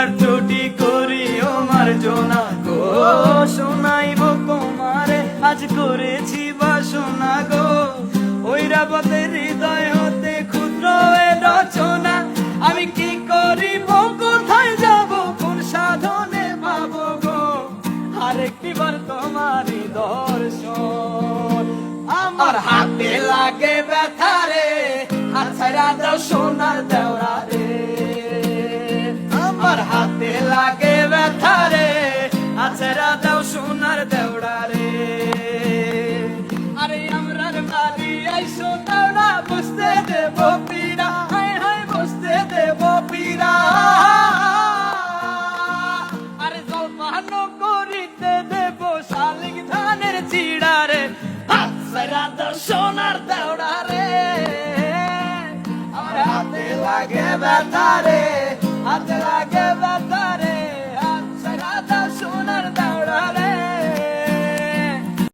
আর ত্রুটি করি ও মার্জনা গো, শোনাইব তোমারে আজ করেছি বাসনা গো। ঐরাবতের হৃদয় হতে ক্ষুদ্র এ রচনা, আমি কি করিব কোথায় যাব কোন সাধনে পাবো গো, আরেকটিবার তোমারই দর্শন। আমার হাতে লাগে ব্যথা রে, হাত ছাড়া দাও সোনার দেওরা রে। আমার হাতে লাগে ব্যথা রে, হাত ছাড়া দাও সোনার দেওরা রে। আরে আমরার বাড়ি আইসো দেওরা, বসতে দেব পীড়া, হায় হায় বসতে দেব পীড়া। আরে জলপানো করিতে দেব শালিক ধানের চিড়া রে, হাত ছাড়া দাও সোনার দেওরা রে। আমার হাতে লাগে ব্যথা রে, হাতে লাগে ব্যথা